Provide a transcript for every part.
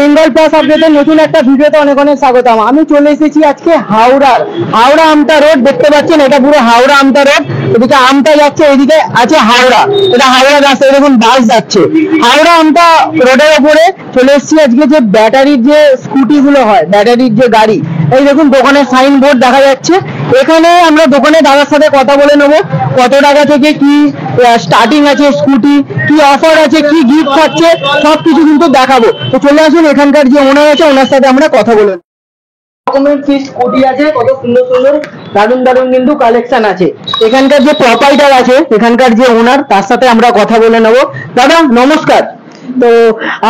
Bengal plus আপডেটের নতুন একটা ভিডিওতে অনেক অনেক স্বাগতম। আমি চলে এসেছি আজকে হাওড়া আমতা রোড, দেখতে পাচ্ছেন এটা পুরো হাওড়া আমতা রোড। এদিকে আমতা যাচ্ছে, এদিকে আছে হাওড়া, এটা হাওড়া রাস্তায় দেখুন বাস যাচ্ছে। হাওড়া আমতা রোডের উপরে চলে এসেছি আজকে। যে ব্যাটারির যে স্কুটি গুলো হয়, ব্যাটারির যে গাড়ি, এই দেখুন দোকানের সাইনবোর্ড দেখা যাচ্ছে। এখানে আমরা দোকানে দাদার সাথে কথা বলে নেবো, কত টাকা থেকে কি স্টার্টিং আছে স্কুটি, কি অফার আছে, কি গিফট থাকছে, সবকিছু কিন্তু দেখাবো। তো চলে আসুন, এখানকার যে ওনার আছে ওনার সাথে আমরা কথা বলে নেবো। রকমের কি স্কুটি আছে, কত সুন্দর সুন্দর দারুণ দারুণ কিন্তু কালেকশন আছে। এখানকার যে প্রোপাইটার আছে, এখানকার যে ওনার, তার সাথে আমরা কথা বলে নেবো। দাদা নমস্কার। তো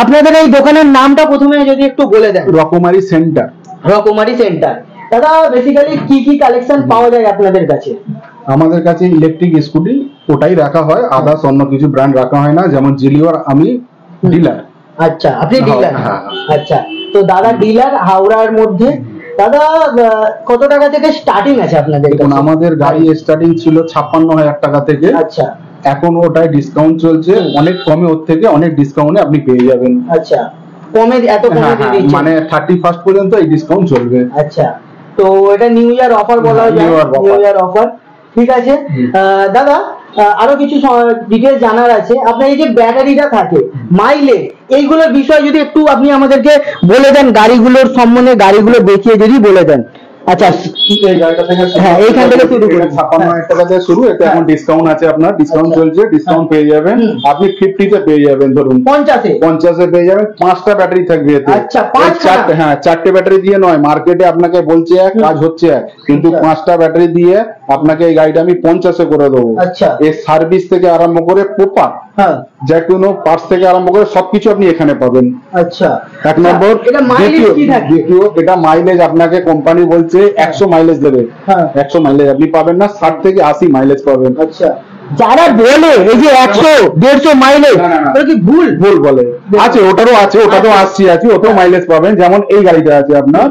আপনাদের এই দোকানের নামটা প্রথমে যদি একটু বলে দেন। রকমারি সেন্টার। রকমারি সেন্টার। দাদা বেসিক্যালি কি কি কালেকশন পাওয়া যায় আপনাদের কাছে? আমাদের কাছে ইলেকট্রিক স্কুটি ওটাই রাখা হয়, আদার্স অন্য কিছু ব্র্যান্ড রাখা হয় না। যেমন জিলিওর আমি ডিলার। আচ্ছা, আপনি ডিলার। আচ্ছা, তো দাদা ডিলার হাওড়ার মধ্যে। দাদা কত টাকা থেকে স্টার্টিং আছে আপনাদের কাছে? আমাদের গাড়ি স্টার্টিং ছিল 56,000 টাকা থেকে। আচ্ছা, এখন ওটাই ডিসকাউন্ট চলছে, অনেক কমে, ওর থেকে অনেক ডিসকাউন্টে আপনি পেয়ে যাবেন। আচ্ছা, কমে, এত কমে দিয়ে দিচ্ছেন? মানে 31 পর্যন্ত এই ডিসকাউন্ট চলবে। আচ্ছা, তো এটা নিউ ইয়ার অফার বলা যায়, নিউ ইয়ার অফার। ঠিক আছে দাদা, আরো কিছু ডিটেইলস জানার আছে। আপনার এই যে ব্যাটারিটা থাকে, মাইলেজ, এইগুলোর বিষয়ে যদি একটু আপনি আমাদেরকে বলে দেন, গাড়িগুলোর সম্বন্ধে, গাড়িগুলো দেখিয়ে যদি বলে দেন। আচ্ছা, হ্যাঁ এইখান থেকে শুরু করে 56,000 টাকা থেকে শুরু। এটা এখন ডিসকাউন্ট আছে, আপনার ডিসকাউন্ট চলছে, ডিসকাউন্ট পেয়ে যাবেন। আপনি 50 তে পেয়ে যাবেন, ধরুন 50 পেয়ে যাবেন। 5টা ব্যাটারি থাকবে এতে। আচ্ছা, 4টে ব্যাটারি দিয়ে নয়, মার্কেটে আপনাকে বলছে এক, কাজ হচ্ছে এক, কিন্তু 5টা ব্যাটারি দিয়ে আপনাকে এই গাড়িটা আমি 50 করে দেবো। আচ্ছা, এর সার্ভিস থেকে আরম্ভ করে প্রপার যে কোনো পার্টস থেকে আরম্ভ করে সবকিছু আপনি এখানে পাবেন। আচ্ছা, এক নম্বর। দ্বিতীয়, এটা মাইলেজ আপনাকে কোম্পানি বলছে 100 মাইলেজ দেবে। 100 মাইলেজ আপনি পাবেন না, 60 থেকে 80 মাইলেজ পাবেন। আচ্ছা, যারা বলে এই যে 100-150 মাইলেজ, ওটা কি ভুল বলে? আছে, ওটারও আছে, ওটাতেও আসছি আছে, ওটাও মাইলেজ পাবেন। যেমন এই গাড়িটা আছে আপনার,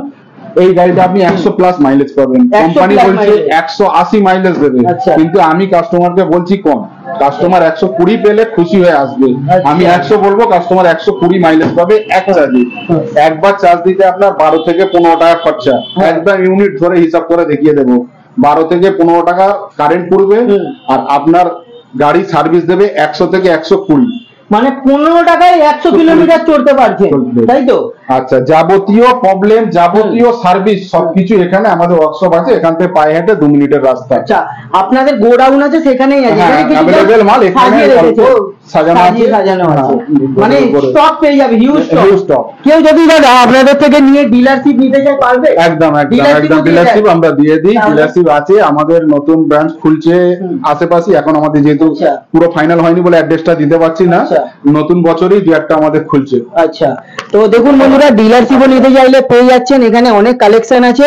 এই গাড়িটা আপনি 100 প্লাস মাইলেজ পাবেন। কোম্পানি বলছে 180 মাইলেজ দেবে, কিন্তু আমি কাস্টমারকে বলছি কম। কাস্টমার 120 পেলে খুশি হয়ে আসবে। আমি 100 বলবো, কাস্টমার 120 মাইলেজ পাবে এক চার্জে। একবার চার্জ দিতে আপনার 12 থেকে 15 টাকা খরচা। একদম ইউনিট ধরে হিসাব করে দেখিয়ে দেবো। 12 থেকে 15 টাকা কারেন্ট পড়বে, আর আপনার গাড়ি সার্ভিস দেবে 100 থেকে 120। মানে 15 টাকায় 100 কিলোমিটার চলতে পারছে, তাই তো? আচ্ছা, যাবতীয় প্রবলেম, যাবতীয় সার্ভিস সবকিছু এখানে আমাদের ওয়ার্কশপ আছে। এখান থেকে পায়ে হেঁটে 2 মিনিটের রাস্তা। আচ্ছা, আপনাদের গোডাউন আছে, সেখানেই আছে अवेलेबल মাল এখানে সাজানো আছে, মানে স্টক পেয়ে যাবে, হিউজ স্টক। কেউ যদি দাদা আপনাদের থেকে নিয়ে ডিলারশিপ নিতে চায় পারবে? একদম ডিলারশিপ আমরা দিয়ে দিই। ডিলারশিপ আছে, আমাদের নতুন ব্রাঞ্চ খুলছে আশেপাশে। এখন আমাদের যেহেতু পুরো ফাইনাল হয়নি বলে অ্যাড্রেসটা দিতে পারছি না, নতুন বছরই 2-1টা আমাদের খুলছে। আচ্ছা, তো দেখুন বন্ধুরা, ডিলারশিপও নিতে চাইলে পেয়ে যাচ্ছেন। এখানে অনেক কালেকশন আছে।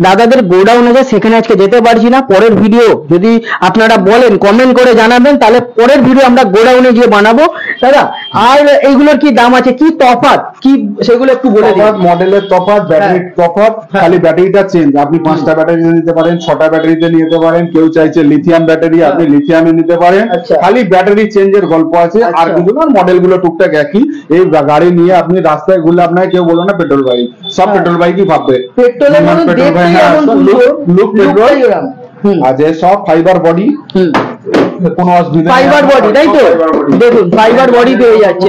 দাদাদের গোডাউন আছে, সেখানে আজকে যেতে পারছি না। পরের ভিডিও যদি আপনারা বলেন, কমেন্ট করে জানাবেন, তাহলে পরের ভিডিও আমরা গোডাউনে গিয়ে বানাবো। দাদা, আর এইগুলোর কি দাম আছে, কি তফাৎ, কি সেগুলো একটু বলে দিন। মডেলের তফাৎ, ব্যাটারির তফাৎ, খালি ব্যাটারিটা চেঞ্জ। আপনি 5টা ব্যাটারি নিতে পারেন, 6টা ব্যাটারিতে নিতে পারেন। কেউ চাইছে লিথিয়াম ব্যাটারি, আপনি লিথিয়ামে নিতে পারেন। খালি ব্যাটারি চেঞ্জের গল্প আছে, আর কিছু না। মডেল গুলো টুকটাক একই। এই গাড়ি নিয়ে আপনি রাস্তায় ঘুরলে আপনাকে কেউ বলবে না পেট্রোল বাইক, সব পেট্রোল বাইকই ভাববে। পেট্রোলের লুক পেট্রোল আছে, সব ফাইবার বডি, কোনো অসুবিধা নেই। ফাইবার বডি, তাই তো? দেখুন ফাইবার বডি পেয়ে যাচ্ছে,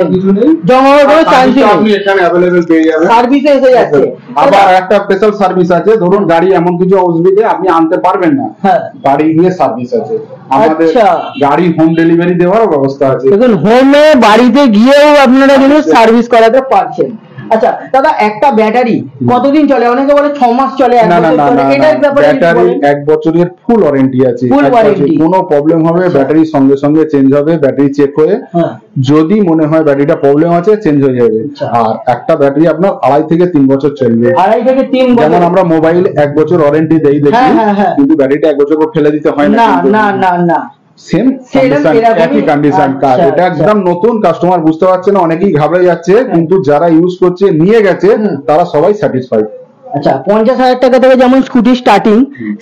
জমা করে চান্স আপনি এখানে अवेलेबल পেয়ে যাবেন। সার্ভিসে এসে যাচ্ছে। আবার একটা স্পেশাল সার্ভিস আছে, ধরুন গাড়ি এমন কিছু অসুবিধা আপনি আনতে পারবেন না, বাড়ি গিয়ে সার্ভিস আছে আমাদের। গাড়ি হোম ডেলিভারি দেওয়ার ব্যবস্থা আছে। দেখুন, হোমে বাড়িতে গিয়েও আপনারা কিন্তু সার্ভিস করাতে পারছেন। আচ্ছা দাদা, একটা ব্যাটারি কতদিন চলে? অনেকে বলে 6 মাস চলে, 1 বছর চলে, এটার ব্যাপারে ব্যাটারি 1 বছরের ফুল ওয়ারেন্টি আছে। ফুল ওয়ারেন্টি, কোনো প্রবলেম হবে ব্যাটারি সঙ্গে সঙ্গে চেঞ্জ হবে, ব্যাটারি চেক হয়ে যদি মনে হয় ব্যাটারিটা প্রবলেম আছে চেঞ্জ হয়ে যাবে। আর একটা ব্যাটারি আপনার 2.5 থেকে 3 বছর চলবে। 2.5 থেকে 3 বছর। যেমন আমরা মোবাইল 1 বছর ওয়ারেন্টি দেই দেখি, কিন্তু ব্যাটারিটা 1 বছর পর ফেলে দিতে হয় না। না না না, সেম একই কন্ডিশন কার। এটা একদম নতুন, কাস্টমার বুঝতে পারছে না, অনেকেই ঘাবড়ে যাচ্ছে, কিন্তু যারা ইউজ করছে নিয়ে গেছে তারা সবাই স্যাটিসফাইড। আচ্ছা, 50,000 টাকা থেকে যেমন স্কুটি স্টার্টিং,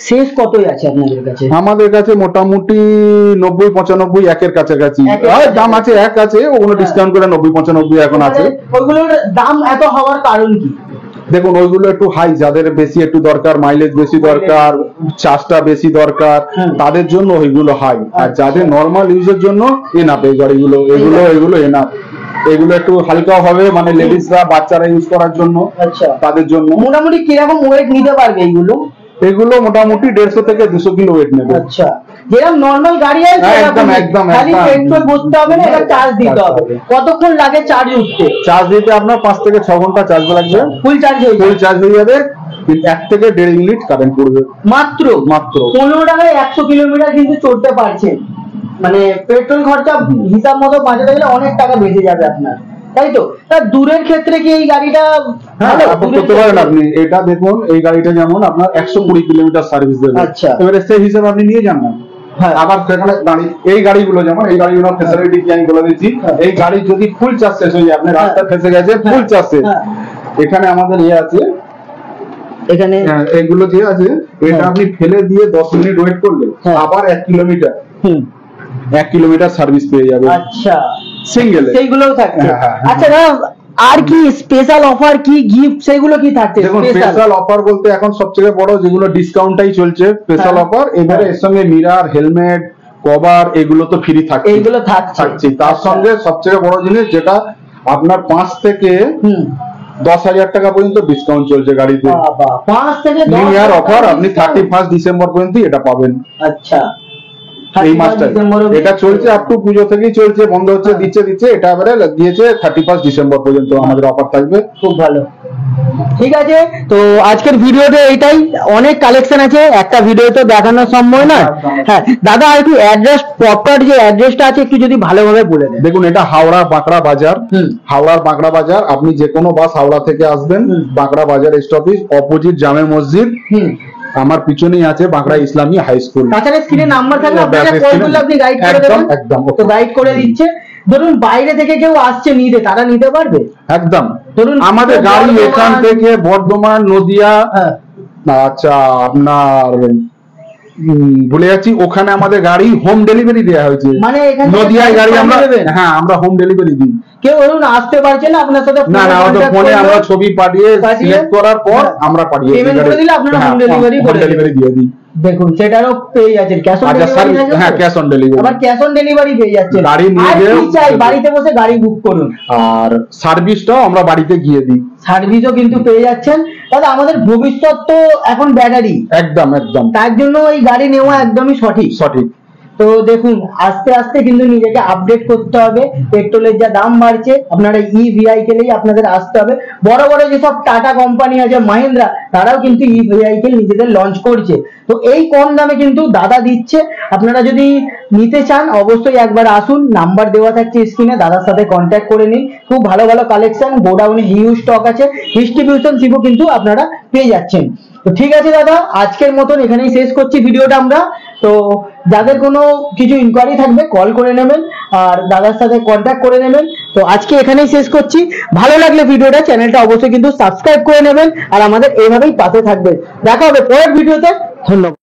শেষ কতই আছে আপনাদের কাছে? আমাদের কাছে মোটামুটি 90-95 একের কাছাকাছি দাম আছে। এক আছে ওগুলো ডিসকাউন্ট করে 90-95 এখন আছে। ওইগুলোর দাম এত হওয়ার কারণ কি? দেখুন, ওইগুলো একটু হাই, যাদের বেশি একটু দরকার, মাইলেজ বেশি দরকার, চার্জটা বেশি দরকার, তাদের জন্য ওইগুলো হাই। আর যাদের নর্মাল ইউজের জন্য এনাফ এই গাড়িগুলো, এগুলো এনাফ। এগুলো একটু হালকা হবে, মানে লেডিসরা বাচ্চারা ইউজ করার জন্য, তাদের জন্য। মোটামুটি কিরকম ওয়েট নিতে পারবে এগুলো? এগুলো মোটামুটি 150 থেকে 200 কিলো ওয়েট নেবে। আচ্ছা, যেরকম নরমাল গাড়ি আছে একদম একদম খালি পেট্রোল বসতে হবে না, এটা চার্জ দিতে হবে। কতক্ষণ লাগে চার্জ উঠতে? চার্জ দিতে আপনার 5 থেকে 6 ঘন্টা চার্জ লাগবে। ফুল চার্জ হয়ে যাবে 1 থেকে 1.5 মিনিট কারেন্ট পড়বে মাত্র। 15 টাকায় 100 কিলোমিটার কিন্তু চড়তে পারছেন। মানে পেট্রোল খরচা হিসাব মতো বাঁচাতে গেলে অনেক টাকা বেঁচে যাবে আপনার, তাই তো? তা দূরের ক্ষেত্রে কি এই গাড়িটা করতে পারেন আপনি? এটা দেখুন, এই গাড়িটা যেমন আপনার 120 কিলোমিটার সার্ভিস দেবে। আচ্ছা, এবারে সেই হিসাবে আপনি নিয়ে যান না। আবার সেখানে এই গাড়িগুলো যেমন, এই গাড়িগুলোর ফ্যাসিলিটি কি আমি বলে দিচ্ছি। এই গাড়ি যদি ফুল চার্জ শেষ হয়ে যায়, আপনি রাস্তা ফেসে গেছে ফুল চার্জে, এখানে আমাদের আছে, এখানে এগুলো যে আছে, এটা আপনি ফেলে দিয়ে 10 মিনিট ওয়েট করলে আবার 1 কিলোমিটার সার্ভিস পেয়ে যাবে। আচ্ছা, সিঙ্গেল সেইগুলোও থাকছে। আচ্ছা দাদা, আর কি স্পেশাল অফার, কি গিফট, সেগুলো কি থাকছে? দেখুন, স্পেশাল অফার বলতে এখন সবচেয়ে বড় যেগুলো ডিসকাউন্টটাই চলছে স্পেশাল অফার। এবারে এর সঙ্গে মিরর, হেলমেট, কভার এগুলো তো ফ্রি থাকছে। এইগুলো থাকছে। তার সঙ্গে সবচেয়ে বড় জিনিস যেটা আপনার 5 থেকে 10,000 টাকা পর্যন্ত ডিসকাউন্ট চলছে গাড়িতে। 5 থেকে 10 নিউ ইয়ার অফার আপনি 31 ডিসেম্বর পর্যন্ত এটা পাবেন। আচ্ছা, এই মাসটা এটা চলছে, আপ টু পুজো থেকেই চলছে, বন্ধ হচ্ছে, দিচ্ছে। এটা এবারে দিয়েছে 31 ডিসেম্বর পর্যন্ত আমাদের অফার থাকবে। খুব ভালো, ঠিক আছে। তো আজকের ভিডিওতে এইটাই, অনেক কালেকশন আছে, একটা ভিডিওতে দেখানো সম্ভব না। হ্যাঁ দাদা, আর একটু অ্যাড্রেস, প্রপার যে অ্যাড্রেসটা আছে একটু যদি ভালোভাবে বলে দেন। দেখুন, এটা হাওড়া বাঁকড়া বাজার। হাওড়ার বাঁকড়া বাজার, আপনি যে কোনো বাস হাওড়া থেকে আসবেন, বাঁকড়া বাজার স্টপেজ অপোজিট জামে মসজিদ, আমার পিছনেই আছে বাঁকড়া ইসলামী হাই স্কুল। তাছাড়া স্ক্রিনে নাম্বার থাকলে আপনারা কল করলে আপনি গাইড করে দেবেন। একদম তো গাইড করে দিচ্ছে। ধরুন বাইরে থেকে কেউ আসছে নিতে, তারা নিতে পারবে একদম। ধরুন আমাদের গাড়ি এখান থেকে বর্ধমান, নদিয়া, আচ্ছা আপনার ভুলে যাচ্ছি, ওখানে আমাদের গাড়ি হোম ডেলিভারি দেওয়া হয়েছে। মানে নদিয়ায় গাড়ি আমরা হোম ডেলিভারি দিই। কেউ ধরুন আসতে পারছে না, আপনার সাথে না ফোনে আমরা ছবি পাঠিয়ে সিলেক্ট করার পর আমরা পাঠিয়ে পেমেন্ট করে দিলে আপনারা হোম ডেলিভারি দিয়ে দিই। দেখুন, সেটারও পেয়ে যাচ্ছেন ক্যাশ অন ডেলিভারি। হ্যাঁ, ক্যাশ অন ডেলিভারি। আবার ক্যাশ অন ডেলিভারি পেয়ে যাচ্ছেন। গাড়ি নিয়ে চাই বাড়িতে বসে গাড়ি বুক করুন, আর সার্ভিসটাও আমরা বাড়িতে গিয়ে দিই। সার্ভিসও কিন্তু পেয়ে যাচ্ছেন। দাদা, আমাদের ভবিষ্যৎ তো এখন ব্যাটারি, একদম তার জন্য এই গাড়ি নেওয়া একদমই সঠিক। তো দেখুন, আস্তে আস্তে কিন্তু নিজেকে আপডেট করতে হবে। পেট্রোলের যা দাম বাড়ছে, আপনারা ই ভেহিকেলেই আপনাদের আসতে হবে। বড় বড় যেসব টাটা কোম্পানি আছে, মাহিন্দ্রা, তারাও কিন্তু ই ভেহিকেল নিজেদের লঞ্চ করছে। তো এই কম দামে কিন্তু দাদা দিচ্ছে। আপনারা যদি নিতে চান অবশ্যই একবার আসুন, নাম্বার দেওয়া থাকছে স্ক্রিনে, দাদার সাথে কন্ট্যাক্ট করে নিন। খুব ভালো ভালো কালেকশন, গোডাউনে হিউজ স্টক আছে, ডিস্ট্রিবিউশনশিপও কিন্তু আপনারা পেয়ে যাচ্ছেন। তো ঠিক আছে দাদা, আজকের মতন এখানেই শেষ করছি ভিডিওটা আমরা। তো যাদের কোনো কিছু ইনকোয়ারি থাকবে কল করে নেবেন, আর দাদার সাথে কন্ট্যাক্ট করে নেবেন। তো আজকে এখানেই শেষ করছি। ভালো লাগলে ভিডিওটা, চ্যানেলটা অবশ্যই কিন্তু সাবস্ক্রাইব করে নেবেন, আর আমাদের এইভাবেই পাশে থাকবেন। দেখা হবে পরের ভিডিওতে। ধন্যবাদ।